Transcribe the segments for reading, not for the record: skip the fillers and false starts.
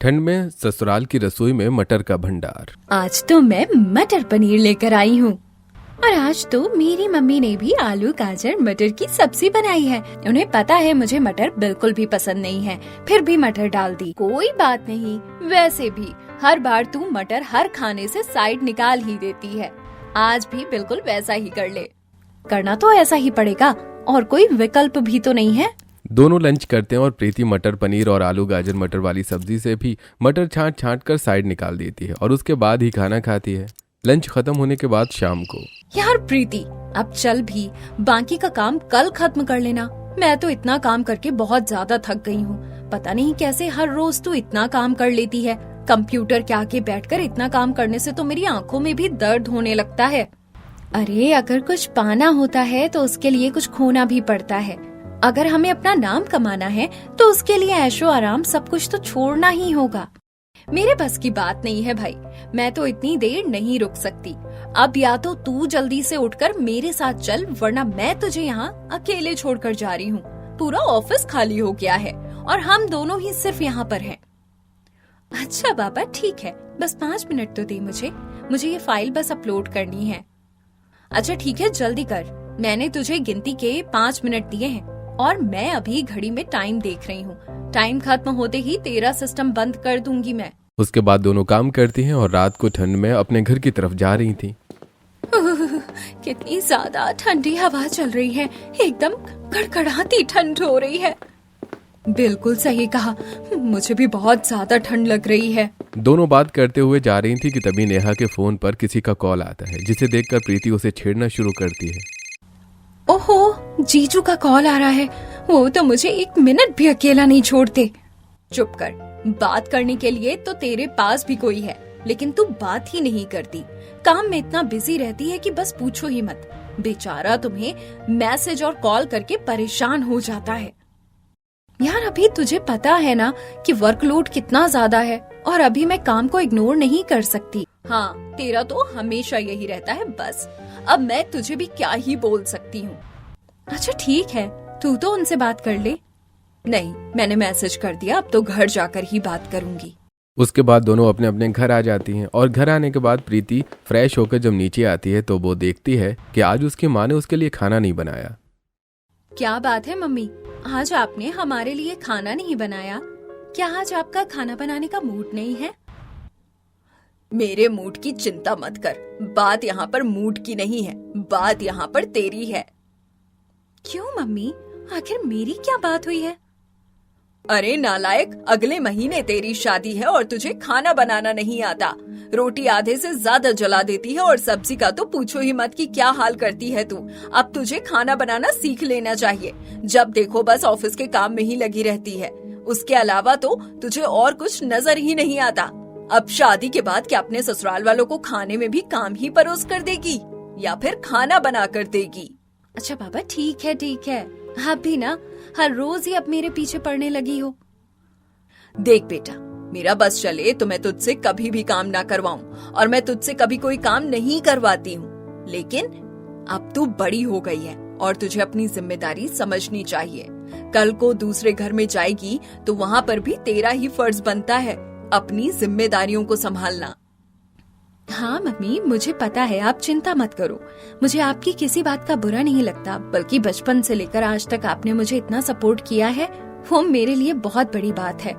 ठंड में ससुराल की रसोई में मटर का भंडार। आज तो मैं मटर पनीर लेकर आई हूँ और आज तो मेरी मम्मी ने भी आलू गाजर मटर की सब्जी बनाई है। उन्हें पता है मुझे मटर बिल्कुल भी पसंद नहीं है, फिर भी मटर डाल दी। कोई बात नहीं, वैसे भी हर बार तू मटर हर खाने से साइड निकाल ही देती है। आज भी बिल्कुल वैसा ही कर ले। करना तो ऐसा ही पड़ेगा, और कोई विकल्प भी तो नहीं है। दोनों लंच करते हैं और प्रीति मटर पनीर और आलू गाजर मटर वाली सब्जी से भी मटर छांट छांट कर साइड निकाल देती है और उसके बाद ही खाना खाती है। लंच खत्म होने के बाद शाम को, यार प्रीति, अब चल भी, बाकी का काम कल खत्म कर लेना। मैं तो इतना काम करके बहुत ज्यादा थक गई हूँ। पता नहीं कैसे हर रोज तू इतना काम कर लेती है। कंप्यूटर के आगे बैठकर इतना काम करने से तो मेरी आंखों में भी दर्द होने लगता है। अरे अगर कुछ पाना होता है तो उसके लिए कुछ खोना भी पड़ता है। अगर हमें अपना नाम कमाना है तो उसके लिए ऐशो आराम सब कुछ तो छोड़ना ही होगा। मेरे बस की बात नहीं है भाई, मैं तो इतनी देर नहीं रुक सकती। अब या तो तू जल्दी से उठकर मेरे साथ चल, वरना मैं तुझे यहाँ अकेले छोड़कर जा रही हूँ। पूरा ऑफिस खाली हो गया है और हम दोनों ही सिर्फ यहाँ पर हैं। अच्छा बाबा ठीक है, बस 5 मिनट तो दे मुझे ये फाइल बस अपलोड करनी है। अच्छा ठीक है, जल्दी कर। मैंने तुझे गिनती के 5 मिनट दिए हैं और मैं अभी घड़ी में टाइम देख रही हूँ। टाइम खत्म होते ही तेरा सिस्टम बंद कर दूंगी मैं। उसके बाद दोनों काम करती हैं और रात को ठंड में अपने घर की तरफ जा रही थी। कितनी ज्यादा ठंडी हवा चल रही है, एकदम कड़कड़ाती ठंड हो रही है। बिल्कुल सही कहा, मुझे भी बहुत ज्यादा ठंड लग रही है। दोनों बात करते हुए जा रही थी कि तभी नेहा के फोन पर किसी का कॉल आता है, जिसे देखकर प्रीति उसे छेड़ना शुरू करती है। ओहो, जीजू का कॉल आ रहा है। वो तो मुझे 1 मिनट भी अकेला नहीं छोड़ते। चुप कर, बात करने के लिए तो तेरे पास भी कोई है, लेकिन तू बात ही नहीं करती। काम में इतना बिजी रहती है कि बस पूछो ही मत। बेचारा तुम्हें मैसेज और कॉल करके परेशान हो जाता है। यार अभी तुझे पता है ना कि वर्कलोड कितना ज्यादा है और अभी मैं काम को इग्नोर नहीं कर सकती। हाँ, तेरा तो हमेशा यही रहता है। बस अब मैं तुझे भी क्या ही बोल सकती हूँ। अच्छा ठीक है, तू तो उनसे बात कर ले। नहीं, मैंने मैसेज कर दिया, अब तो घर जाकर ही बात करूंगी। उसके बाद दोनों अपने अपने घर आ जाती हैं और घर आने के बाद प्रीति फ्रेश होकर जब नीचे आती है तो वो देखती है कि आज उसकी माँ ने उसके लिए खाना नहीं बनाया। क्या बात है मम्मी, आज आपने हमारे लिए खाना नहीं बनाया? क्या आज आपका खाना बनाने का मूड नहीं है? मेरे मूड की चिंता मत कर, बात यहाँ पर मूड की नहीं है, बात यहाँ पर तेरी है। क्यों मम्मी, आखिर मेरी क्या बात हुई है? अरे नालायक, अगले महीने तेरी शादी है और तुझे खाना बनाना नहीं आता। रोटी आधे से ज्यादा जला देती है और सब्जी का तो पूछो ही मत कि क्या हाल करती है तू। अब तुझे खाना बनाना सीख लेना चाहिए। जब देखो बस ऑफिस के काम में ही लगी रहती है, उसके अलावा तो तुझे और कुछ नजर ही नहीं आता। अब शादी के बाद क्या अपने ससुराल वालों को खाने में भी काम ही परोस कर देगी या फिर खाना बना कर देगी? अच्छा बाबा ठीक है, आप भी ना हर रोज ही अब मेरे पीछे पड़ने लगी हो। देख बेटा, मेरा बस चले तो मैं तुझसे कभी भी काम ना करवाऊं और मैं तुझसे कभी कोई काम नहीं करवाती हूँ, लेकिन अब तू बड़ी हो गई है और तुझे अपनी जिम्मेदारी समझनी चाहिए। कल को दूसरे घर में जाएगी तो वहाँ पर भी तेरा ही फर्ज बनता है अपनी जिम्मेदारियों को संभालना। हाँ मम्मी, मुझे पता है, आप चिंता मत करो। मुझे आपकी किसी बात का बुरा नहीं लगता, बल्कि बचपन से लेकर आज तक आपने मुझे इतना सपोर्ट किया है, वो मेरे लिए बहुत बड़ी बात है।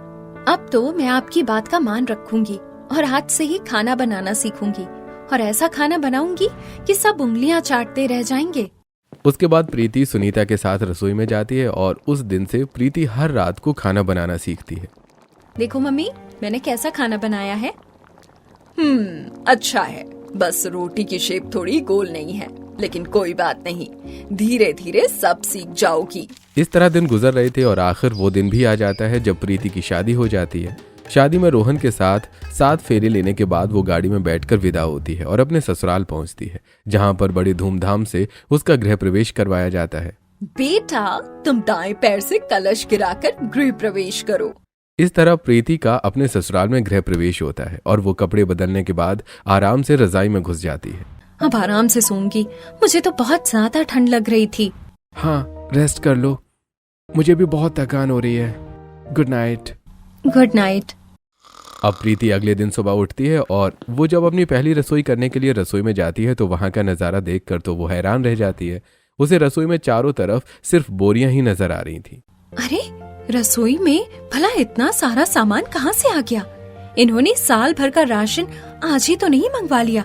अब तो मैं आपकी बात का मान रखूंगी और आज से ही खाना बनाना सीखूंगी और ऐसा खाना बनाऊंगी कि सब उंगलियां चाटते रह जाएंगे। उसके बाद प्रीति सुनीता के साथ रसोई में जाती है और उस दिन से प्रीति हर रात को खाना बनाना सीखती है। देखो मम्मी, मैंने कैसा खाना बनाया है। अच्छा है, बस रोटी की शेप थोड़ी गोल नहीं है, लेकिन कोई बात नहीं, धीरे धीरे सब सीख जाओगी। इस तरह दिन गुजर रहे थे और आखिर वो दिन भी आ जाता है जब प्रीति की शादी हो जाती है। शादी में रोहन के साथ 7 फेरे लेने के बाद वो गाड़ी में बैठकर विदा होती है और अपने ससुराल पहुंचती है, जहां पर बड़ी धूमधाम से उसका गृह प्रवेश करवाया जाता है। बेटा, तुम दाएं पैर से कलश गिराकर गृह प्रवेश करो। इस तरह प्रीति का अपने ससुराल में गृह प्रवेश होता है और वो कपड़े बदलने के बाद आराम से रजाई में घुस जाती है। अब आराम से सोऊंगी, मुझे तो बहुत ज्यादा ठंड लग रही थी। हाँ, रेस्ट कर लो, मुझे भी बहुत थकान हो रही है। Good night. Good night. अब प्रीति अगले दिन सुबह उठती है और वो जब अपनी पहली रसोई करने के लिए रसोई में जाती है तो वहां का नज़ारा देखकर तो वो हैरान रह जाती है। उसे रसोई में चारों तरफ सिर्फ बोरियां ही नजर आ रही थी। अरे, रसोई में भला इतना सारा सामान कहाँ से आ गया? इन्होंने साल भर का राशन आज ही तो नहीं मंगवा लिया?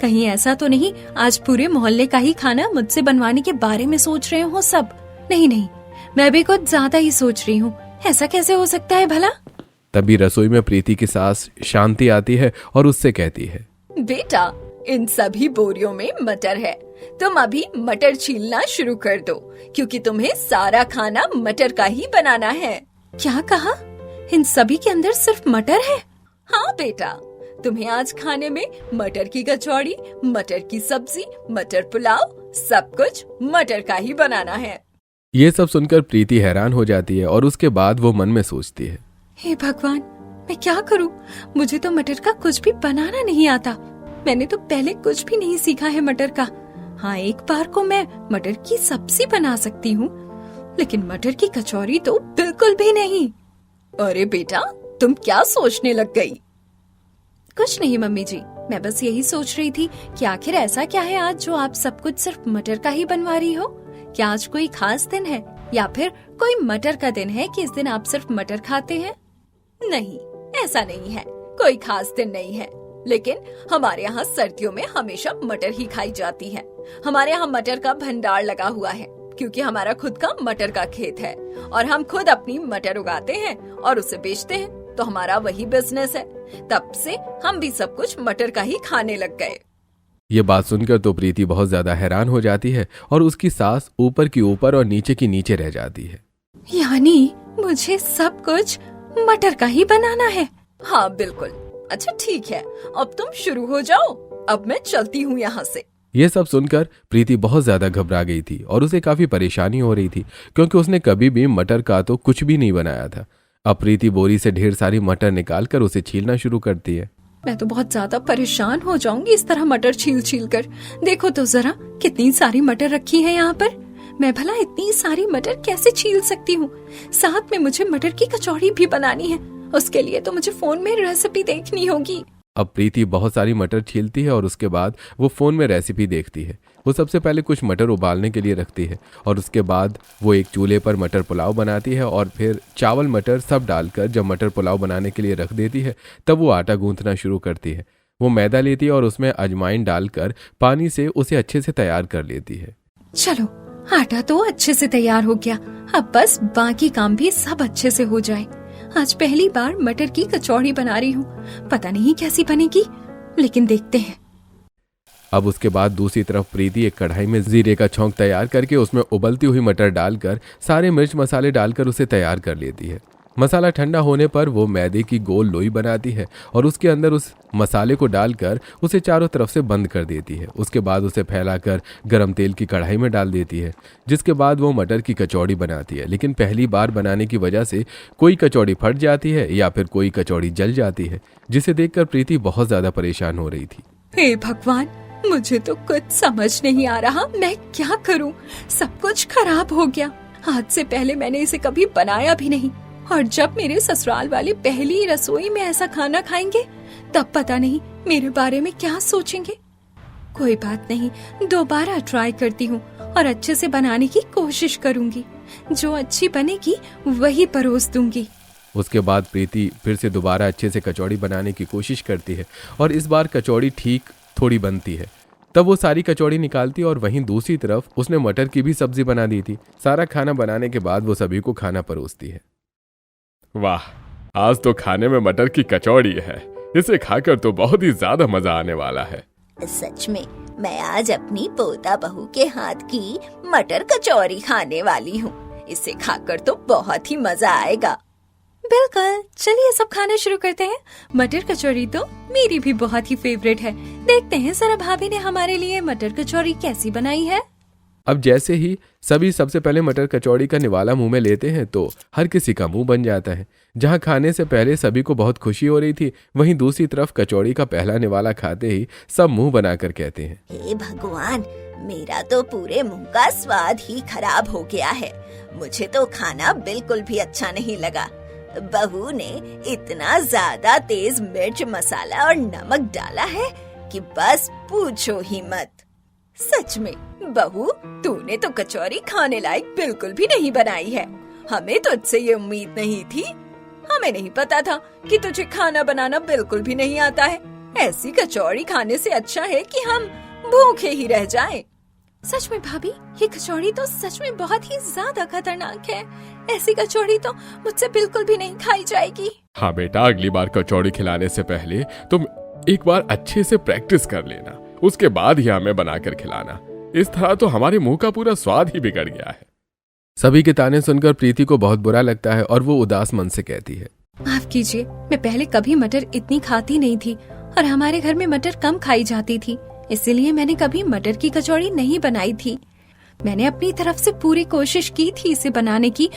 कहीं ऐसा तो नहीं आज पूरे मोहल्ले का ही खाना मुझसे बनवाने के बारे में सोच रहे हो सब? नहीं नहीं, मैं भी कुछ ज्यादा ही सोच रही हूँ। ऐसा कैसे हो सकता है भला? तभी रसोई में प्रीति की सास शांति आती है और उससे कहती है, बेटा, इन सभी बोरियों में मटर है। तुम अभी मटर छीलना शुरू कर दो, क्योंकि तुम्हें सारा खाना मटर का ही बनाना है। क्या कहा? इन सभी के अंदर सिर्फ मटर है? हाँ बेटा, तुम्हें आज खाने में मटर की कचौड़ी, मटर की सब्जी, मटर पुलाव, सब कुछ मटर का ही बनाना है। ये सब सुनकर प्रीति हैरान हो जाती है और उसके बाद वो मन में सोचती है, हे भगवान, मैं क्या करूं? मुझे तो मटर का कुछ भी बनाना नहीं आता। मैंने तो पहले कुछ भी नहीं सीखा है मटर का। हाँ, एक बार को मैं मटर की सब्जी बना सकती हूँ, लेकिन मटर की कचौरी तो बिल्कुल भी नहीं। अरे बेटा, तुम क्या सोचने लग गई? कुछ नहीं मम्मी जी, मैं बस यही सोच रही थी कि आखिर ऐसा क्या है आज जो आप सब कुछ सिर्फ मटर का ही बनवा रही हो? क्या आज कोई खास दिन है या फिर कोई मटर का दिन है कि इस दिन आप सिर्फ मटर खाते हैं? नहीं, ऐसा नहीं है, कोई खास दिन नहीं है। लेकिन हमारे यहाँ सर्दियों में हमेशा मटर ही खाई जाती है। हमारे यहाँ मटर का भंडार लगा हुआ है, क्योंकि हमारा खुद का मटर का खेत है और हम खुद अपनी मटर उगाते हैं और उसे बेचते हैं, तो हमारा वही बिजनेस है। तब से हम भी सब कुछ मटर का ही खाने लग गए। ये बात सुनकर तो प्रीति बहुत ज्यादा हैरान हो जाती है और उसकी सास ऊपर की ऊपर और नीचे की नीचे रह जाती है। यानी मुझे सब कुछ मटर का ही बनाना है? हाँ बिल्कुल। अच्छा ठीक है, अब तुम शुरू हो जाओ, अब मैं चलती हूँ यहाँ से। ये सब सुनकर प्रीति बहुत ज्यादा घबरा गई थी और उसे काफी परेशानी हो रही थी, क्योंकि उसने कभी भी मटर का तो कुछ भी नहीं बनाया था। अब प्रीति बोरी से ढेर सारी मटर निकालकर उसे छीलना शुरू करती है। मैं तो बहुत ज्यादा परेशान हो जाऊंगी इस तरह मटर छील छील कर। देखो तो जरा कितनी सारी मटर रखी है यहाँ पर। मैं भला इतनी सारी मटर कैसे छील सकती हूँ? साथ में मुझे मटर की कचौड़ी भी बनानी है, उसके लिए तो मुझे फोन में रेसिपी देखनी होगी। अब प्रीति बहुत सारी मटर छीलती है और उसके बाद वो फोन में रेसिपी देखती है। वो सबसे पहले कुछ मटर उबालने के लिए रखती है और उसके बाद वो एक चूल्हे पर मटर पुलाव बनाती है और फिर चावल मटर सब डालकर जब मटर पुलाव बनाने के लिए रख देती है तब वो आटा गूंथना शुरू करती है। वो मैदा लेती है और उसमें अजवाइन डालकर पानी से उसे अच्छे से तैयार कर लेती है। चलो, आटा तो अच्छे से तैयार हो गया, अब बस बाकी काम भी सब अच्छे से हो जाए। आज पहली बार मटर की कचौड़ी बना रही हूँ, पता नहीं कैसी बनेगी, लेकिन देखते हैं। अब उसके बाद दूसरी तरफ प्रीति एक कढ़ाई में जीरे का छौंक तैयार करके उसमें उबलती हुई मटर डालकर सारे मिर्च मसाले डालकर उसे तैयार कर लेती है। मसाला ठंडा होने पर वो मैदे की गोल लोई बनाती है और उसके अंदर उस मसाले को डालकर उसे चारों तरफ से बंद कर देती है। उसके बाद उसे फैलाकर गरम तेल की कढ़ाई में डाल देती है, जिसके बाद वो मटर की कचौड़ी बनाती है। लेकिन पहली बार बनाने की वजह से कोई कचौड़ी फट जाती है या फिर कोई कचौड़ी जल जाती है, जिसे देखकर प्रीति बहुत ज्यादा परेशान हो रही थी। हे भगवान, मुझे तो कुछ समझ नहीं आ रहा, मैं क्या करूं? सब कुछ खराब हो गया। आज से पहले मैंने इसे कभी बनाया भी नहीं, और जब मेरे ससुराल वाले पहली रसोई में ऐसा खाना खाएंगे तब पता नहीं मेरे बारे में क्या सोचेंगे। कोई बात नहीं, दोबारा ट्राई करती हूँ और अच्छे से बनाने की कोशिश करूंगी। जो अच्छी बनेगी वही परोस दूंगी। उसके बाद प्रीति फिर से दोबारा अच्छे से कचौड़ी बनाने की कोशिश करती है और इस बार कचौड़ी ठीक थोड़ी बनती है। तब वो सारी कचौड़ी निकालती है और वहीं दूसरी तरफ उसने मटर की भी सब्जी बना दी थी। सारा खाना बनाने के बाद वो सभी को खाना परोसती है। वाह, आज तो खाने में मटर की कचौड़ी है, इसे खाकर तो बहुत ही ज्यादा मजा आने वाला है। सच में मैं आज अपनी पोता बहू के हाथ की मटर कचौरी खाने वाली हूँ। इसे खाकर तो बहुत ही मजा आएगा। बिल्कुल, चलिए सब खाना शुरू करते हैं। मटर कचौरी तो मेरी भी बहुत ही फेवरेट है। देखते हैं जरा भाभी ने हमारे लिए मटर कचौरी कैसी बनाई है। अब जैसे ही सभी सबसे पहले मटर कचौड़ी का निवाला मुंह में लेते हैं तो हर किसी का मुंह बन जाता है। जहां खाने से पहले सभी को बहुत खुशी हो रही थी, वहीं दूसरी तरफ कचौड़ी का पहला निवाला खाते ही सब मुंह बनाकर कहते हैं, हे भगवान, मेरा तो पूरे मुंह का स्वाद ही खराब हो गया है। मुझे तो खाना बिल्कुल भी अच्छा नहीं लगा। बहू ने इतना ज्यादा तेज मिर्च मसाला और नमक डाला है कि बस पूछो ही मत। सच में बहू, तूने तो कचौरी खाने लायक बिल्कुल भी नहीं बनाई है। हमें तुझसे ये उम्मीद नहीं थी। हमें नहीं पता था कि तुझे खाना बनाना बिल्कुल भी नहीं आता है। ऐसी कचौरी खाने से अच्छा है कि हम भूखे ही रह जाएं। सच में भाभी, ये कचौड़ी तो सच में बहुत ही ज्यादा खतरनाक है। ऐसी कचौड़ी तो मुझसे बिल्कुल भी नहीं खाई जाएगी। हाँ बेटा, अगली बार कचौड़ी खिलाने से पहले तुम एक बार अच्छे से प्रैक्टिस कर लेना, उसके बाद ही हमें बनाकर खिलाना। इस तरह तो हमारे मुंह का पूरा स्वाद ही बिगड़ गया है। सभी के ताने सुनकर प्रीति को बहुत बुरा लगता है और वो उदास मन से कहती है, माफ कीजिए, मैं पहले कभी मटर इतनी खाती नहीं थी और हमारे घर में मटर कम खाई जाती थी, इसीलिए मैंने कभी मटर की कचौड़ी नहीं बनाई थी। मैंने अपनी तरफ से पूरी कोशिश की थी इसे बनाने की,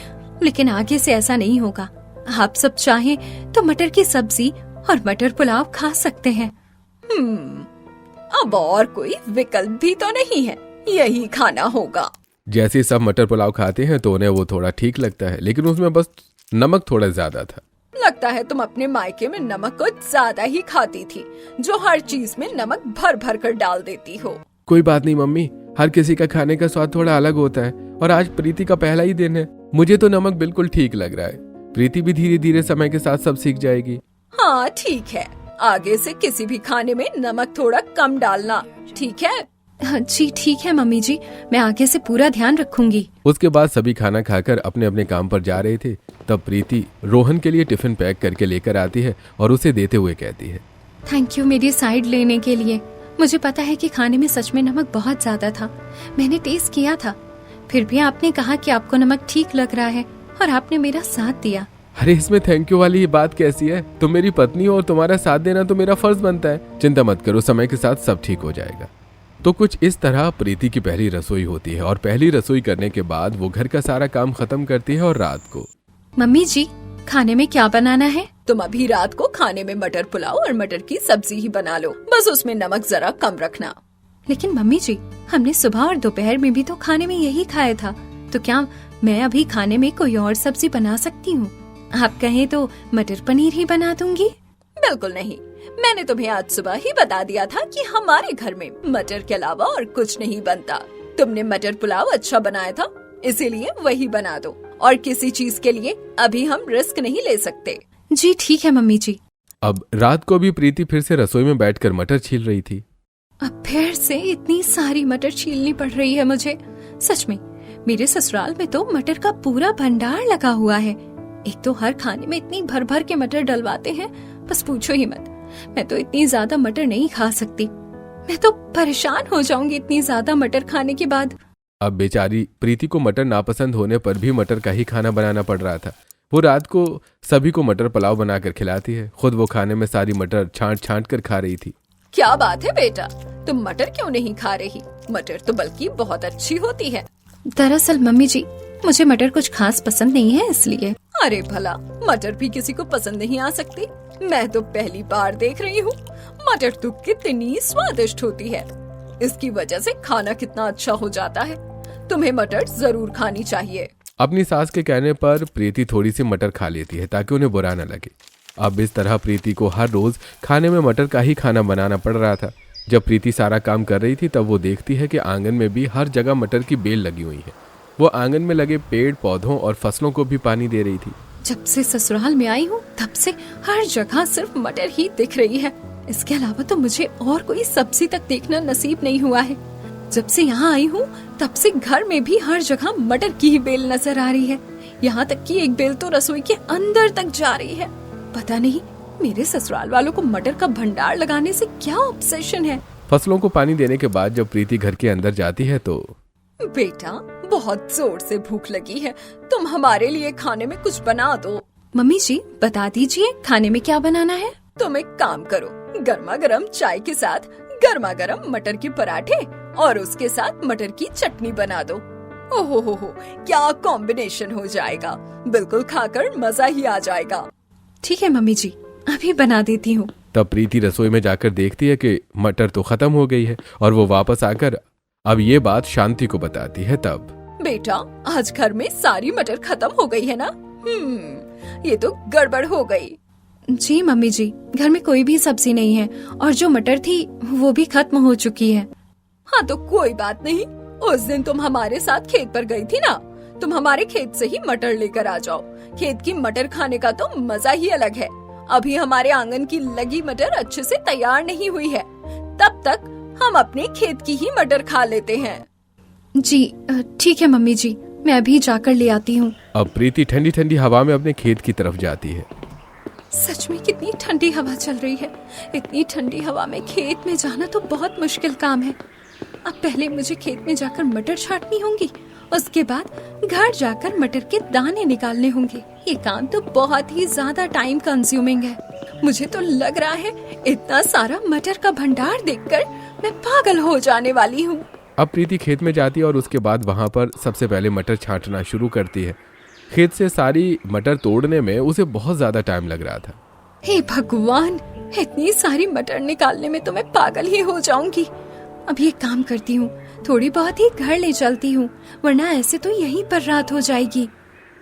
लेकिन आगे से ऐसा नहीं होगा। आप सब चाहें तो मटर की सब्जी और मटर पुलाव खा सकते हैं। अब और कोई विकल्प भी तो नहीं है, यही खाना होगा। जैसे सब मटर पुलाव खाते हैं तो उन्हें वो थोड़ा ठीक लगता है, लेकिन उसमें बस नमक थोड़ा ज्यादा था। लगता है तुम अपने मायके में नमक को ज्यादा ही खाती थी, जो हर चीज में नमक भर भर कर डाल देती हो। कोई बात नहीं मम्मी, हर किसी का खाने का स्वाद थोड़ा अलग होता है और आज प्रीति का पहला ही दिन है। मुझे तो नमक बिल्कुल ठीक लग रहा है। प्रीति भी धीरे धीरे समय के साथ सब सीख जाएगी। हाँ ठीक है, आगे से किसी भी खाने में नमक थोड़ा कम डालना, ठीक है? हाँ जी ठीक है मम्मी जी, मैं आगे से पूरा ध्यान रखूंगी। उसके बाद सभी खाना खाकर अपने अपने काम पर जा रहे थे। तब प्रीति रोहन के लिए टिफिन पैक करके लेकर आती है और उसे देते हुए कहती है, थैंक यू मेरी साइड लेने के लिए। मुझे पता है कि खाने में सच में नमक बहुत ज्यादा था, मैंने टेस्ट किया था, फिर भी आपने कहा कि आपको नमक ठीक लग रहा है और आपने मेरा साथ दिया। अरे इसमें थैंक यू वाली ये बात कैसी है? तुम मेरी पत्नी हो और तुम्हारा साथ देना तो मेरा फर्ज बनता है। चिंता मत करो, समय के साथ सब ठीक हो जाएगा। तो कुछ इस तरह प्रीति की पहली रसोई होती है और पहली रसोई करने के बाद वो घर का सारा काम खत्म करती है और रात को। मम्मी जी, खाने में क्या बनाना है? तुम अभी रात को खाने में मटर पुलाव और मटर की सब्जी ही बना लो, बस उसमें नमक जरा कम रखना। लेकिन मम्मी जी, हमने सुबह और दोपहर में भी तो खाने में यही खाया था, तो क्या मैं अभी खाने में कोई और सब्जी बना सकती हूँ? आप कहें तो मटर पनीर ही बना दूंगी। बिल्कुल नहीं, मैंने तुम्हें आज सुबह ही बता दिया था कि हमारे घर में मटर के अलावा और कुछ नहीं बनता। तुमने मटर पुलाव अच्छा बनाया था, इसीलिए वही बना दो, और किसी चीज के लिए अभी हम रिस्क नहीं ले सकते। जी ठीक है मम्मी जी। अब रात को भी प्रीति फिर से रसोई में बैठकर मटर छील रही थी। अब फिर से इतनी सारी मटर छीलनी पड़ रही है मुझे। सच में मेरे ससुराल में तो मटर का पूरा भंडार लगा हुआ है। एक तो हर खाने में इतनी भर भर के मटर डलवाते हैं, बस पूछो ही मत। मैं तो इतनी ज्यादा मटर नहीं खा सकती, मैं तो परेशान हो जाऊंगी इतनी ज्यादा मटर खाने के बाद। अब बेचारी प्रीति को मटर नापसंद होने पर भी मटर का ही खाना बनाना पड़ रहा था। वो रात को सभी को मटर पुलाव बनाकर खिलाती है, खुद वो खाने में सारी मटर छांट छांट कर खा रही थी। क्या बात है बेटा, तुम मटर क्यों नहीं खा रही? मटर तो बल्कि बहुत अच्छी होती है। दरअसल मम्मी जी, मुझे मटर कुछ खास पसंद नहीं है, इसलिए। अरे भला, मटर भी किसी को पसंद नहीं आ सकती? मैं तो पहली बार देख रही हूँ। मटर तो कितनी स्वादिष्ट होती है, इसकी वजह से खाना कितना अच्छा हो जाता है। तुम्हें मटर जरूर खानी चाहिए। अपनी सास के कहने पर प्रीति थोड़ी सी मटर खा लेती है ताकि उन्हें बुरा न लगे। अब इस तरह प्रीति को हर रोज खाने में मटर का ही खाना बनाना पड़ रहा था। जब प्रीति सारा काम कर रही थी तब वो देखती है कि आंगन में भी हर जगह मटर की बेल लगी हुई है। वो आंगन में लगे पेड़ पौधों और फसलों को भी पानी दे रही थी। जब से ससुराल में आई हूँ तब से हर जगह सिर्फ मटर ही दिख रही है। इसके अलावा तो मुझे और कोई सब्जी तक देखना नसीब नहीं हुआ है। जब से यहाँ आई हूँ तब से घर में भी हर जगह मटर की ही बेल नजर आ रही है। यहाँ तक कि एक बेल तो रसोई के अंदर तक जा रही है। पता नहीं मेरे ससुराल वालों को मटर का भंडार लगाने से क्या ऑब्सेशन है। फसलों को पानी देने के बाद जब प्रीति घर के अंदर जाती है तो बेटा, बहुत जोर से भूख लगी है, तुम हमारे लिए खाने में कुछ बना दो। मम्मी जी बता दीजिए खाने में क्या बनाना है। तुम एक काम करो, गर्मा गर्म चाय के साथ गर्मा गर्म मटर के पराठे और उसके साथ मटर की चटनी बना दो। ओहो हो, क्या कॉम्बिनेशन हो जाएगा, बिल्कुल खाकर मजा ही आ जाएगा। ठीक है मम्मी जी, अभी बना देती हूँ। तब प्रीति रसोई में जाकर देखती है कि मटर तो खत्म हो गई है और वो वापस आकर अब ये बात शांति को बताती है। तब बेटा, आज घर में सारी मटर खत्म हो गई है ना? ये तो गड़बड़ हो गई। जी मम्मी जी, घर में कोई भी सब्जी नहीं है और जो मटर थी वो भी खत्म हो चुकी है। हाँ तो कोई बात नहीं, उस दिन तुम हमारे साथ खेत पर गई थी ना, तुम हमारे खेत से ही मटर लेकर आ जाओ। खेत की मटर खाने का तो मजा ही अलग है। अभी हमारे आंगन की लगी मटर अच्छे से तैयार नहीं हुई है, तब तक हम अपने खेत की ही मटर खा लेते हैं। जी ठीक है मम्मी जी, मैं अभी जाकर ले आती हूँ। अब प्रीति ठंडी ठंडी हवा में अपने खेत की तरफ जाती है। सच में कितनी ठंडी हवा चल रही है। इतनी ठंडी हवा में खेत में जाना तो बहुत मुश्किल काम है। अब पहले मुझे खेत में जाकर मटर छांटनी होंगी, उसके बाद घर जाकर मटर के दाने निकालने होंगे। ये काम तो बहुत ही ज्यादा टाइम कंज्यूमिंग है। मुझे तो लग रहा है इतना सारा मटर का भंडार देखकर मैं पागल हो जाने वाली हूँ। अब प्रीति खेत में जाती है और उसके बाद वहां पर सबसे पहले मटर छांटना शुरू करती है। खेत से सारी मटर तोड़ने में उसे बहुत ज्यादा टाइम लग रहा था। हे भगवान, इतनी सारी मटर निकालने में तो मैं पागल ही हो जाऊंगी। अब ये काम करती हूँ, थोड़ी बहुत ही घर ले चलती हूँ, वरना ऐसे तो यहीं पर रात हो जाएगी।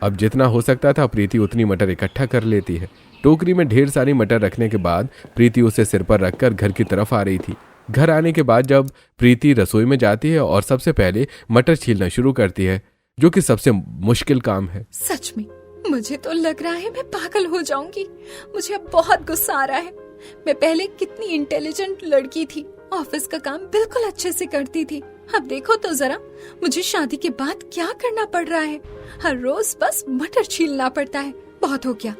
अब जितना हो सकता था प्रीति उतनी मटर इकट्ठा कर लेती है। टोकरी में ढेर सारी मटर रखने के बाद प्रीति उसे सिर पर रखकर घर की तरफ आ रही थी। घर आने के बाद जब प्रीति रसोई में जाती है और सबसे पहले मटर छीलना शुरू करती है, जो कि सबसे मुश्किल काम है। सच में मुझे तो लग रहा है मैं पागल हो जाऊंगी। मुझे अब बहुत गुस्सा आ रहा है। मैं पहले कितनी इंटेलिजेंट लड़की थी, ऑफिस का काम बिल्कुल अच्छे से करती थी। अब देखो तो जरा, मुझे शादी के बाद क्या करना पड़ रहा है। हर रोज बस मटर छीलना पड़ता है। बहुत हो गया।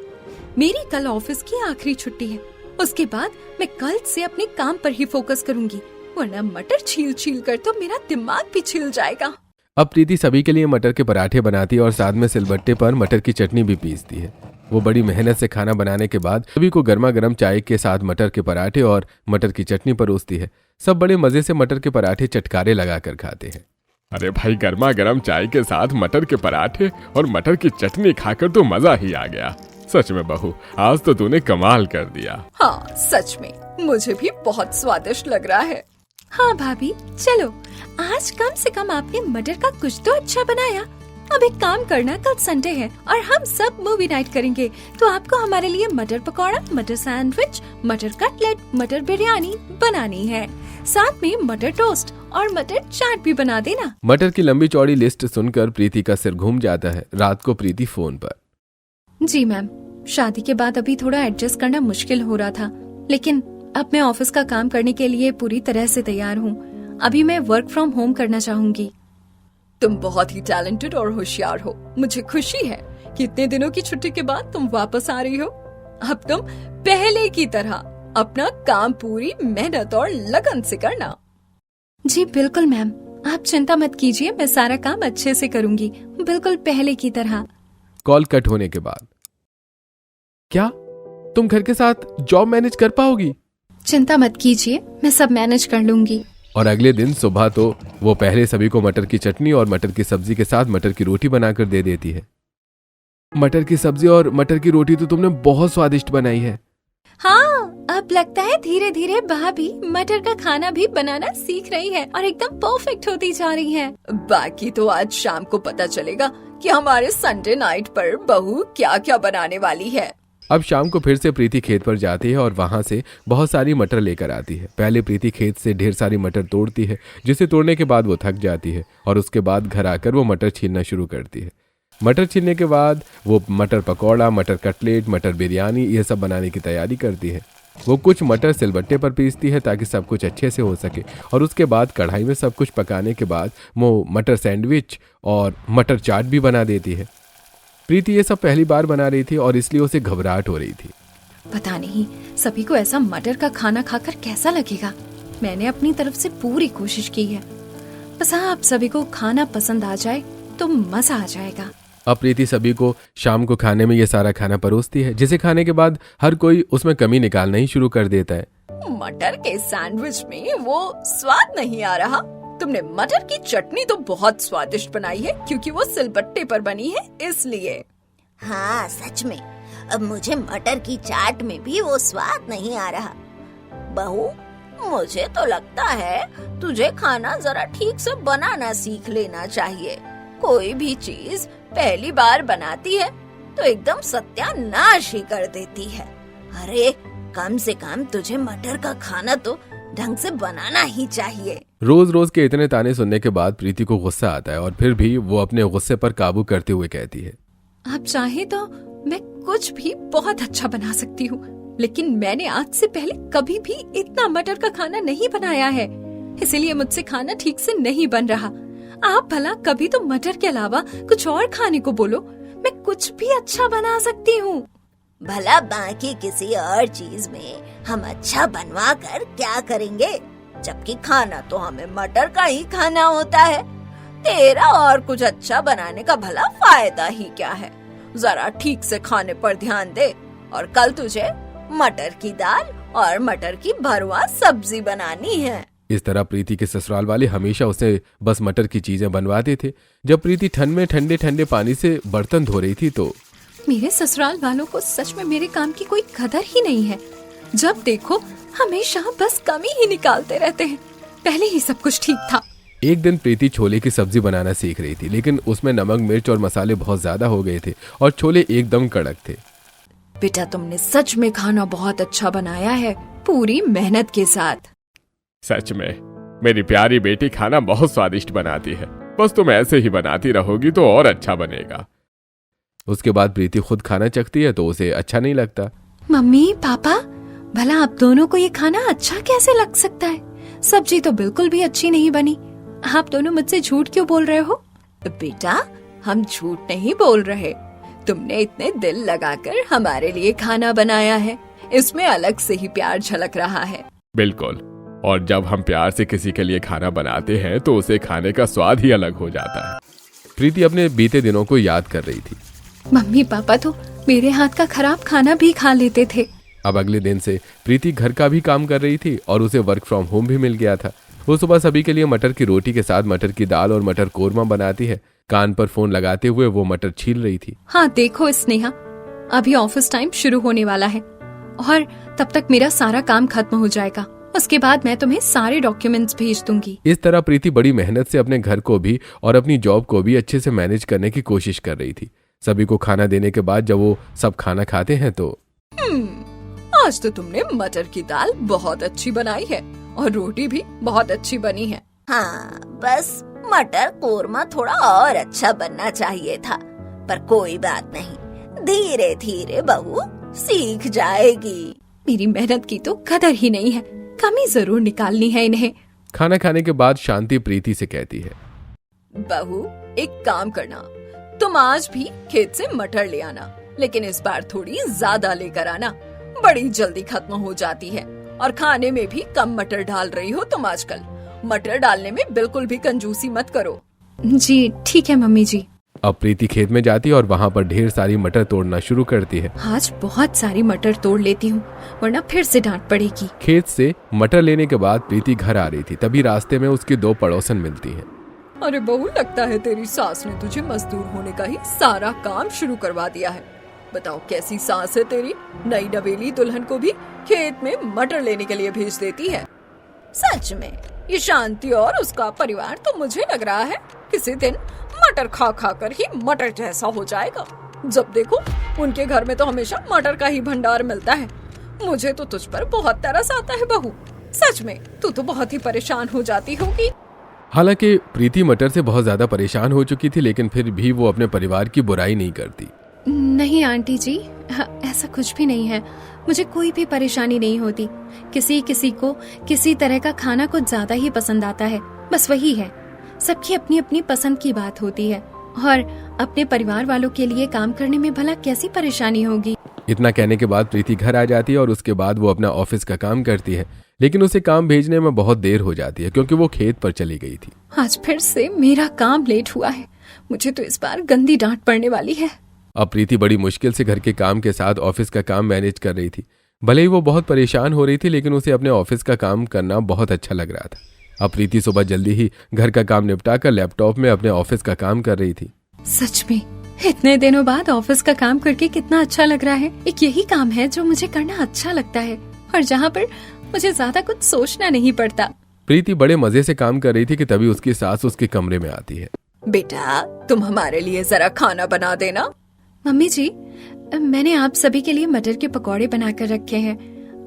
मेरी कल ऑफिस की आखिरी छुट्टी है, उसके बाद मैं कल से अपने काम पर ही फोकस करूंगी, वरना मटर छील छील कर तो मेरा दिमाग भी छिल जाएगा। अब प्रीति सभी के लिए मटर के पराठे बनाती है और साथ में सिलबट्टे पर मटर की चटनी भी पीसती है। वो बड़ी मेहनत से खाना बनाने के बाद सभी को गर्मा गर्म चाय के साथ मटर के पराठे और मटर की चटनी परोसती है। सब बड़े मजे से मटर के पराठे चटकारे लगाकर खाते हैं। अरे भाई, गर्मा गर्म चाय के साथ मटर के पराठे और मटर की चटनी खाकर तो मजा ही आ गया। सच में बहू, आज तो तूने कमाल कर दिया। हाँ सच में, मुझे भी बहुत स्वादिष्ट लग रहा है। हाँ भाभी, चलो आज कम से कम आपने मटर का कुछ तो अच्छा बनाया। अब एक काम करना, कल संडे है और हम सब मूवी नाइट करेंगे, तो आपको हमारे लिए मटर पकौड़ा, मटर सैंडविच, मटर कटलेट, मटर बिरयानी बनानी है। साथ में मटर टोस्ट और मटर चाट भी बना देना। मटर की लंबी चौड़ी लिस्ट सुनकर प्रीति का सिर घूम जाता है। रात को प्रीति फोन पर। जी मैम, शादी के बाद अभी थोड़ा एडजस्ट करना मुश्किल हो रहा था, लेकिन अब मैं ऑफिस का काम करने के लिए पूरी तरह से तैयार हूँ। अभी मैं वर्क फ्रॉम होम करना चाहूंगी। तुम बहुत ही टैलेंटेड और होशियार हो। मुझे खुशी है कि इतने दिनों की छुट्टी के बाद तुम वापस आ रही हो। अब तुम पहले की तरह अपना काम पूरी मेहनत और लगन से करना। जी बिल्कुल मैम, आप चिंता मत कीजिए, मैं सारा काम अच्छे से करूंगी, बिल्कुल पहले की तरह। कॉल कट होने के बाद, क्या तुम घर के साथ जॉब मैनेज कर पाओगी? चिंता मत कीजिए, मैं सब मैनेज कर लूंगी। और अगले दिन सुबह तो वो पहले सभी को मटर की चटनी और मटर की सब्जी के साथ मटर की रोटी बनाकर दे देती है। मटर की सब्जी और मटर की रोटी तो तुमने बहुत स्वादिष्ट बनाई है। हाँ, अब लगता है धीरे धीरे भाभी मटर का खाना भी बनाना सीख रही है और एकदम परफेक्ट होती जा रही है। बाकी तो आज शाम को पता चलेगा कि हमारे संडे नाइट पर बहू क्या क्या बनाने वाली है। अब शाम को फिर से प्रीति खेत पर जाती है और वहां से बहुत सारी मटर लेकर आती है। पहले प्रीति खेत से ढेर सारी मटर तोड़ती है, जिसे तोड़ने के बाद वो थक जाती है और उसके बाद घर आकर वो मटर छीलना शुरू करती है। मटर छीलने के बाद वो मटर पकौड़ा, मटर कटलेट, मटर बिरयानी ये सब बनाने की तैयारी करती है। वो कुछ मटर सिलबट्टे पर पीसती है ताकि सब कुछ अच्छे से हो सके, और उसके बाद कढ़ाई में सब कुछ पकाने के बाद वो मटर सैंडविच और मटर चाट भी बना देती है। प्रीति ये सब पहली बार बना रही थी और इसलिए उसे घबराहट हो रही थी। पता नहीं सभी को ऐसा मटर का खाना खाकर कैसा लगेगा। मैंने अपनी तरफ से पूरी कोशिश की है, बस आप सभी को खाना पसंद आ जाए तो मजा आ जाएगा। अब प्रीति सभी को शाम को खाने में ये सारा खाना परोसती है, जिसे खाने के बाद हर कोई उसमें कमी निकालना ही शुरू कर देता है। मटर के सैंडविच में वो स्वाद नहीं आ रहा। तुमने मटर की चटनी तो बहुत स्वादिष्ट बनाई है, क्योंकि वो सिलबट्टे पर बनी है इसलिए। हाँ सच में, अब मुझे मटर की चाट में भी वो स्वाद नहीं आ रहा। बहू, मुझे तो लगता है तुझे खाना जरा ठीक से बनाना सीख लेना चाहिए। कोई भी चीज पहली बार बनाती है तो एकदम सत्यानाश ही कर देती है। अरे कम से कम तुझे मटर का खाना तो ढंग से बनाना ही चाहिए। रोज रोज के इतने ताने सुनने के बाद प्रीति को गुस्सा आता है और फिर भी वो अपने गुस्से पर काबू करते हुए कहती है, आप चाहे तो मैं कुछ भी बहुत अच्छा बना सकती हूँ, लेकिन मैंने आज से पहले कभी भी इतना मटर का खाना नहीं बनाया है, इसीलिए मुझसे खाना ठीक से नहीं बन रहा। आप भला कभी तो मटर के अलावा कुछ और खाने को बोलो, मैं कुछ भी अच्छा बना सकती हूँ। भला बाकी किसी और चीज में हम अच्छा बनवा कर क्या करेंगे, जबकि खाना तो हमें मटर का ही खाना होता है। तेरा और कुछ अच्छा बनाने का भला फायदा ही क्या है। जरा ठीक से खाने पर ध्यान दे और कल तुझे मटर की दाल और मटर की भरवा सब्जी बनानी है। इस तरह प्रीति के ससुराल वाले हमेशा उसे बस मटर की चीजें बनवाते थे। जब प्रीति ठंड में ठंडे ठंडे पानी से बर्तन धो रही थी तो मेरे ससुराल वालों को सच में मेरे काम की कोई कदर ही नहीं है। जब देखो हमेशा बस कमी ही निकालते रहते हैं। पहले ही सब कुछ ठीक था। एक दिन प्रीति छोले की सब्जी बनाना सीख रही थी, लेकिन उसमें नमक मिर्च और मसाले बहुत ज्यादा हो गए थे और छोले एकदम कड़क थे। बेटा तुमने सच में खाना बहुत अच्छा बनाया है, पूरी मेहनत के साथ। सच में मेरी प्यारी बेटी खाना बहुत स्वादिष्ट बनाती है। बस तुम ऐसे ही बनाती रहोगी तो और अच्छा बनेगा। उसके बाद प्रीति खुद खाना चखती है तो उसे अच्छा नहीं लगता। मम्मी पापा, भला आप दोनों को ये खाना अच्छा कैसे लग सकता है? सब्जी तो बिल्कुल भी अच्छी नहीं बनी। आप दोनों मुझसे झूठ क्यों बोल रहे हो? बेटा हम झूठ नहीं बोल रहे, तुमने इतने दिल लगाकर हमारे लिए खाना बनाया है, इसमें अलग से ही प्यार झलक रहा है। बिल्कुल, और जब हम प्यार से किसी के लिए खाना बनाते हैं तो उसे खाने का स्वाद ही अलग हो जाता है। प्रीति अपने बीते दिनों को याद कर रही थी। मम्मी पापा तो मेरे हाथ का खराब खाना भी खा लेते थे। अब अगले दिन से प्रीति घर का भी काम कर रही थी और उसे वर्क फ्रॉम होम भी मिल गया था। वो सुबह सभी के लिए मटर की रोटी के साथ मटर की दाल और मटर कोरमा बनाती है। कान पर फोन लगाते हुए वो मटर छील रही थी। हाँ देखो स्नेहा, अभी ऑफिस टाइम शुरू होने वाला है और तब तक मेरा सारा काम खत्म हो जाएगा। उसके बाद मैं तुम्हें सारे डॉक्यूमेंट्स भेज दूंगी। इस तरह प्रीति बड़ी मेहनत से अपने घर को भी और अपनी जॉब को भी अच्छे से मैनेज करने की कोशिश कर रही थी। सभी को खाना देने के बाद जब वो सब खाना खाते हैं तो आज तो तुमने मटर की दाल बहुत अच्छी बनाई है और रोटी भी बहुत अच्छी बनी है। हाँ बस मटर कोरमा थोड़ा और अच्छा बनना चाहिए था, पर कोई बात नहीं, धीरे धीरे बहू सीख जाएगी। मेरी मेहनत की तो कदर ही नहीं है, कमी जरूर निकालनी है इन्हें। खाना खाने के बाद शांति प्रीति से कहती है, बहू एक काम करना, तुम आज भी खेत से मटर ले आना, लेकिन इस बार थोड़ी ज्यादा लेकर आना, बड़ी जल्दी खत्म हो जाती है। और खाने में भी कम मटर डाल रही हो तुम आजकल। मटर डालने में बिल्कुल भी कंजूसी मत करो। जी ठीक है मम्मी जी। अब प्रीति खेत में जाती है और वहाँ पर ढेर सारी मटर तोड़ना शुरू करती है। आज बहुत सारी मटर तोड़ लेती हूँ, वरना फिर से डांट पड़ेगी। खेत से मटर लेने के बाद प्रीति घर आ रही थी, तभी रास्ते में उसकी दो पड़ोसन मिलती हैं। अरे बहू, लगता है तेरी सास ने तुझे मजदूर होने का ही सारा काम शुरू करवा दिया है। बताओ कैसी सास है तेरी, नई नवेली दुल्हन को भी खेत में मटर लेने के लिए भेज देती है। सच में ये शांति और उसका परिवार तो मुझे लग रहा है किसी दिन मटर खा खा कर ही मटर जैसा हो जाएगा। जब देखो उनके घर में तो हमेशा मटर का ही भंडार मिलता है। मुझे तो तुझ पर बहुत तरस आता है बहू, सच में तू तो बहुत ही परेशान हो जाती होगी। हालांकि प्रीति मटर से बहुत ज्यादा परेशान हो चुकी थी, लेकिन फिर भी वो अपने परिवार की बुराई नहीं करती। नहीं आंटी जी, ऐसा कुछ भी नहीं है। मुझे कोई भी परेशानी नहीं होती। किसी को किसी तरह का खाना कुछ ज्यादा ही पसंद आता है, बस वही है। सबकी अपनी अपनी पसंद की बात होती है और अपने परिवार वालों के लिए काम करने में भला कैसी परेशानी होगी। इतना कहने के बाद प्रीति घर आ जाती है और उसके बाद वो अपना ऑफिस का काम करती है, लेकिन उसे काम भेजने में बहुत देर हो जाती है क्योंकि वो खेत पर चली गई थी। आज फिर से मेरा काम लेट हुआ है, मुझे तो इस बार गंदी डांट पड़ने वाली है। अब प्रीति बड़ी मुश्किल से घर के काम के साथ ऑफिस का काम मैनेज कर रही थी। भले ही वो बहुत परेशान हो रही थी, लेकिन उसे अपने ऑफिस का काम करना बहुत अच्छा लग रहा था। अब प्रीति सुबह जल्दी ही घर का काम निपटा कर लैपटॉप में अपने ऑफिस का काम कर रही थी। सच में इतने दिनों बाद ऑफिस का काम करके कितना अच्छा लग रहा है। एक यही काम है जो मुझे करना अच्छा लगता है और जहाँ पर मुझे ज्यादा कुछ सोचना नहीं पड़ता। प्रीति बड़े मजे से काम कर रही थी कि तभी उसकी सास उसके कमरे में आती है। बेटा तुम हमारे लिए जरा खाना बना देना। मम्मी जी, मैंने आप सभी के लिए मटर के पकौड़े बनाकर रखे हैं।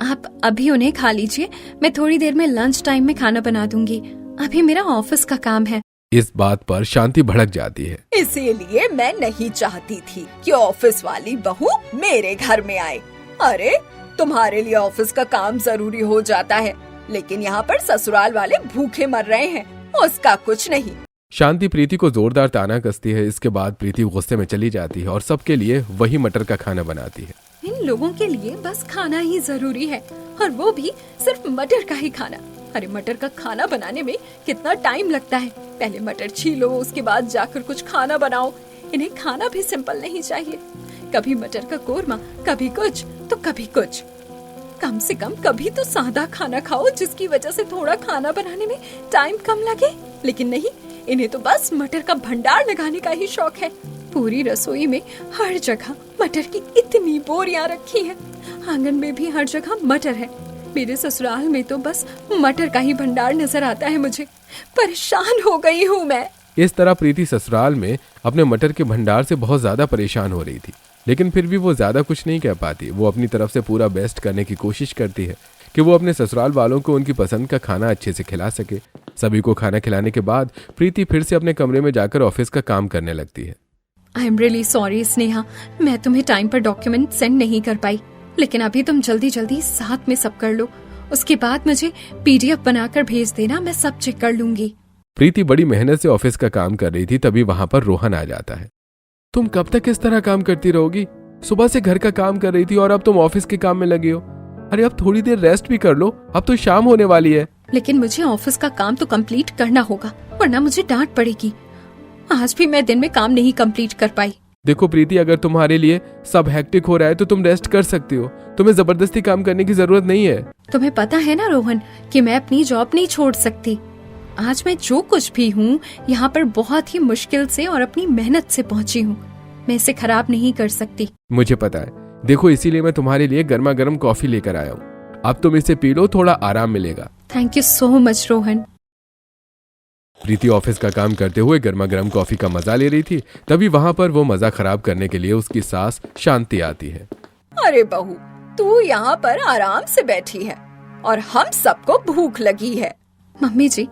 आप अभी उन्हें खा लीजिए। मैं थोड़ी देर में लंच टाइम में खाना बना दूंगी। अभी मेरा ऑफिस का काम है। इस बात पर शांति भड़क जाती है। इसीलिए मैं नहीं चाहती थी कि ऑफिस वाली बहू मेरे घर में आए। अरे तुम्हारे लिए ऑफिस का काम जरूरी हो जाता है, लेकिन यहाँ पर ससुराल वाले भूखे मर रहे हैं, उसका कुछ नहीं। शांति प्रीति को जोरदार ताना कसती है। इसके बाद प्रीति गुस्से में चली जाती है और सबके लिए वही मटर का खाना बनाती है। इन लोगों के लिए बस खाना ही जरूरी है, और वो भी सिर्फ मटर का ही खाना। अरे मटर का खाना बनाने में कितना टाइम लगता है। पहले मटर छीलो, उसके बाद जाकर कुछ खाना बनाओ। इन्हें खाना भी सिंपल नहीं चाहिए। कभी मटर का कोरमा, कभी कुछ तो कभी कुछ। कम से कम कभी तो सादा खाना खाओ, जिसकी वजह से थोड़ा खाना बनाने में टाइम कम लगे। लेकिन नहीं, इन्हें तो बस मटर का भंडार लगाने का ही शौक है। पूरी रसोई में हर जगह मटर की इतनी बोरियां रखी हैं। आंगन में भी हर जगह मटर है। मेरे ससुराल में तो बस मटर का ही भंडार नजर आता है। मुझे परेशान हो गई हूँ मैं। इस तरह प्रीति ससुराल में अपने मटर के भंडार से बहुत ज्यादा परेशान हो रही थी, लेकिन फिर भी वो ज्यादा कुछ नहीं कह पाती। वो अपनी तरफ से पूरा बेस्ट करने की कोशिश करती है कि वो अपने ससुराल वालों को उनकी पसंद का खाना अच्छे से खिला सके। सभी को खाना खिलाने के बाद प्रीति फिर से अपने कमरे में जाकर ऑफिस का काम करने लगती है। I am really sorry Sneha, मैं तुम्हें टाइम पर डॉक्यूमेंट सेंड नहीं कर पाई, लेकिन अभी तुम जल्दी जल्दी साथ में सब कर लो। उसके बाद मुझे PDF बनाकर भेज देना, मैं सब चेक कर लूंगी। प्रीति बड़ी मेहनत से ऑफिस का काम कर रही थी, तभी वहां पर रोहन आ जाता है। तुम कब तक इस तरह काम करती रहोगी? सुबह से घर का काम कर रही थी और अब तुम ऑफिस के काम में लगी हो। अरे अब थोड़ी देर रेस्ट भी कर लो, अब तो शाम होने वाली है। लेकिन मुझे ऑफिस का काम तो कंप्लीट करना होगा, वरना मुझे डांट पड़ेगी। आज भी मैं दिन में काम नहीं कंप्लीट कर पाई। देखो प्रीति, अगर तुम्हारे लिए सब हेक्टिक हो रहा है तो तुम रेस्ट कर सकती हो। तुम्हें जबरदस्ती काम करने की जरूरत नहीं है। तुम्हें पता है ना रोहन कि मैं अपनी जॉब नहीं छोड़ सकती। आज मैं जो कुछ भी हूँ यहाँ पर बहुत ही मुश्किल से और अपनी मेहनत से पहुँची हूँ। मैं इसे खराब नहीं कर सकती। मुझे पता है। देखो इसीलिए मैं तुम्हारे लिए गर्मा गर्म कॉफी लेकर आया हूँ। अब तुम इसे पी लो, थोड़ा आराम मिलेगा। Thank you so much Rohan. Preeti office का काम करते हुए गर्मा गर्म कॉफी का मजा ले रही थी, तभी वहां पर वो मजा खराब करने के लिए उसकी सास शांति आती है। अरे बहू, तू यहाँ पर आराम से बैठी है और हम सबको भूख लगी है। मम्मी जी,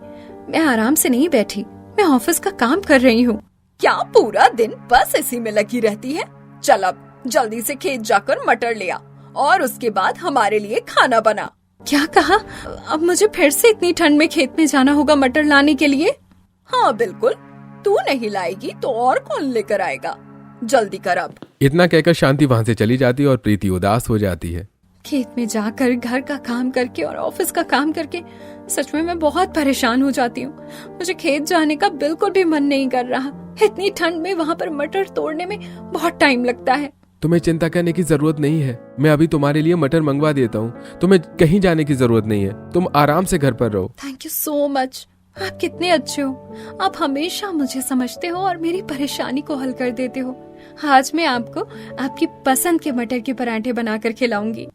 मैं आराम से नहीं बैठी, मैं ऑफिस का काम कर रही हूँ। क्या पूरा दिन बस इसी में लगी रहती है? चल अब जल्दी से खेत जाकर मटर ले आ और उसके बाद हमारे लिए खाना बना। क्या कहा? अब मुझे फिर से इतनी ठंड में खेत में जाना होगा मटर लाने के लिए? हाँ बिल्कुल, तू नहीं लाएगी तो और कौन लेकर आएगा? जल्दी कर अब। इतना कहकर शांति वहां से चली जाती है और प्रीति उदास हो जाती है। खेत में जाकर घर का काम करके और ऑफिस का काम करके सच में मैं बहुत परेशान हो जाती हूँ। मुझे खेत जाने का बिल्कुल भी मन नहीं कर रहा। इतनी ठंड में वहाँ पर मटर तोड़ने में बहुत टाइम लगता है। तुम्हें चिंता करने की जरूरत नहीं है, मैं अभी तुम्हारे लिए मटर मंगवा देता हूँ। तुम्हें कहीं जाने की जरूरत नहीं है, तुम आराम से घर पर रहो। Thank you so much. आप कितने अच्छे हो। आप हमेशा मुझे समझते हो और मेरी परेशानी को हल कर देते हो। आज मैं आपको आपकी पसंद के मटर के पराठे बनाकर खिलाऊंगी।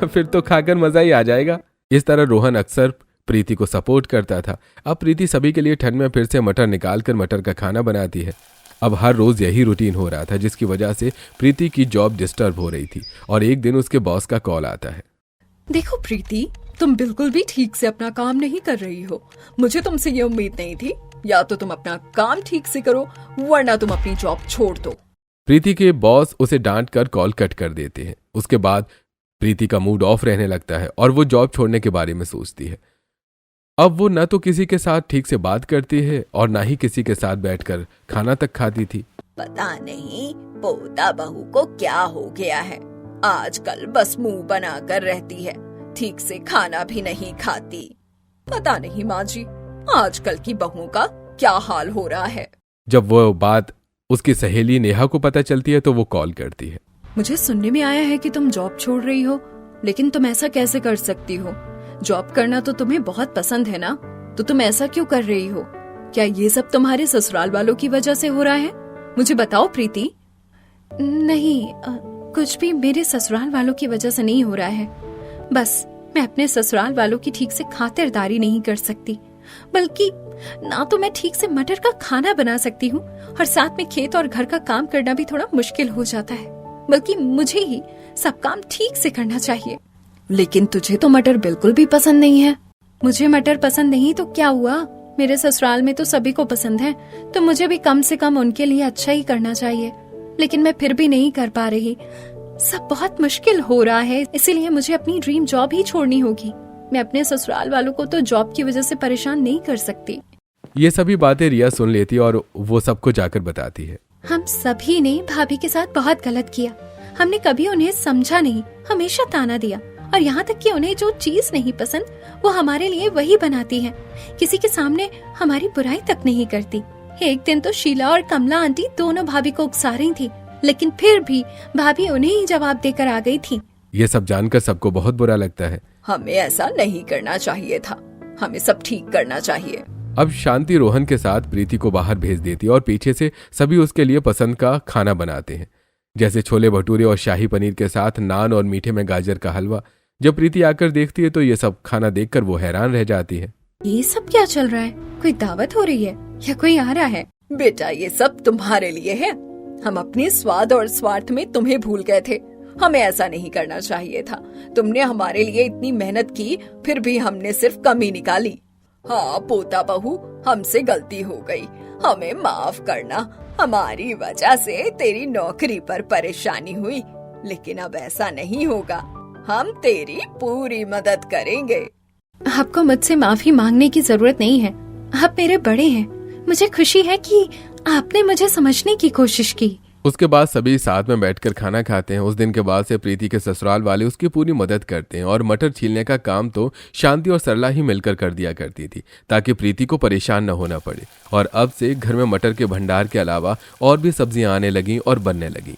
फिर तो खाकर मजा ही आ जाएगा। इस तरह रोहन अक्सर प्रीति को सपोर्ट करता था। अब प्रीति सभी के लिए ठंड में फिर से मटर निकालकर मटर का खाना बनाती है। अब हर रोज यही रूटीन हो रहा था, जिसकी वजह से प्रीति की जॉब डिस्टर्ब हो रही थी। और एक दिन उसके बॉस का कॉल आता है। देखो प्रीति, तुम बिल्कुल भी ठीक से अपना काम नहीं कर रही हो। मुझे तुमसे ये उम्मीद नहीं थी। या तो तुम अपना काम ठीक से करो, वरना तुम अपनी जॉब छोड़ दो। प्रीति के बॉस उसे डांट कर कॉल कट कर देते हैं। उसके बाद प्रीति का मूड ऑफ रहने लगता है और वो जॉब छोड़ने के बारे में सोचती है। अब वो न तो किसी के साथ ठीक से बात करती है और ना ही किसी के साथ बैठकर खाना तक खाती थी। पता नहीं पोता बहू को क्या हो गया है। आजकल बस मुंह बना कर रहती है, ठीक से खाना भी नहीं खाती। पता नहीं माँ जी, आजकल की बहुओं का क्या हाल हो रहा है। जब वो बात उसकी सहेली नेहा को पता चलती है तो वो कॉल करती है। मुझे सुनने में आया है कि तुम जॉब छोड़ रही हो, लेकिन तुम ऐसा कैसे कर सकती हो? जॉब करना तो तुम्हें बहुत पसंद है ना, तो तुम ऐसा क्यों कर रही हो? क्या ये सब तुम्हारे ससुराल वालों की वजह से हो रहा है? मुझे बताओ प्रीति। नहीं, कुछ भी मेरे ससुराल वालों की वजह से नहीं हो रहा है। बस मैं अपने ससुराल वालों की ठीक से खातिरदारी नहीं कर सकती, बल्कि ना तो मैं ठीक से मटर का खाना बना सकती हूँ और साथ में खेत और घर का काम करना भी थोड़ा मुश्किल हो जाता है, बल्कि मुझे ही सब काम ठीक से करना चाहिए। लेकिन तुझे तो मटर बिल्कुल भी पसंद नहीं है। मुझे मटर पसंद नहीं तो क्या हुआ, मेरे ससुराल में तो सभी को पसंद है, तो मुझे भी कम से कम उनके लिए अच्छा ही करना चाहिए। लेकिन मैं फिर भी नहीं कर पा रही, सब बहुत मुश्किल हो रहा है, इसीलिए मुझे अपनी ड्रीम जॉब ही छोड़नी होगी। मैं अपने ससुराल वालों को तो जॉब की वजह से परेशान नहीं कर सकती। ये सभी बातें रिया सुन लेती है और वो सबको जाकर बताती है। हम सभी ने भाभी के साथ बहुत गलत किया। हमने कभी उन्हें समझा नहीं, हमेशा ताना दिया, और यहाँ तक कि उन्हें जो चीज नहीं पसंद वो हमारे लिए वही बनाती है। किसी के सामने हमारी बुराई तक नहीं करती। एक दिन तो शीला और कमला आंटी दोनों भाभी को उकसा रही थी, लेकिन फिर भी भाभी उन्हें ही जवाब देकर आ गई थी। ये सब जानकर सबको बहुत बुरा लगता है। हमें ऐसा नहीं करना चाहिए था, हमें सब ठीक करना चाहिए। अब शांति रोहन के साथ प्रीति को बाहर भेज देती है और पीछे से सभी उसके लिए पसंद का खाना बनाते हैं, जैसे छोले भटूरे और शाही पनीर के साथ नान और मीठे में गाजर का हलवा। जब प्रीति आकर देखती है तो ये सब खाना देखकर वो हैरान रह जाती है। ये सब क्या चल रहा है? कोई दावत हो रही है या कोई आ रहा है? बेटा, ये सब तुम्हारे लिए है। हम अपने स्वाद और स्वार्थ में तुम्हें भूल गए थे। हमें ऐसा नहीं करना चाहिए था। तुमने हमारे लिए इतनी मेहनत की, फिर भी हमने सिर्फ कमी निकाली। हाँ पोता बहू, हमसे गलती हो गई, हमें माफ करना। हमारी वजह से तेरी नौकरी पर परेशानी हुई, लेकिन अब ऐसा नहीं होगा। हम तेरी पूरी मदद करेंगे। आपको मुझसे माफी मांगने की जरूरत नहीं है, आप मेरे बड़े हैं। मुझे खुशी है कि आपने मुझे समझने की कोशिश की। उसके बाद सभी साथ में बैठकर खाना खाते हैं। उस दिन के बाद से प्रीति के ससुराल वाले उसकी पूरी मदद करते हैं और मटर छीलने का काम तो शांति और सरला ही मिलकर कर दिया करती थी, ताकि प्रीति को परेशान न होना पड़े। और अब से घर में मटर के भंडार के अलावा और भी सब्जियां आने लगी और बनने लगी।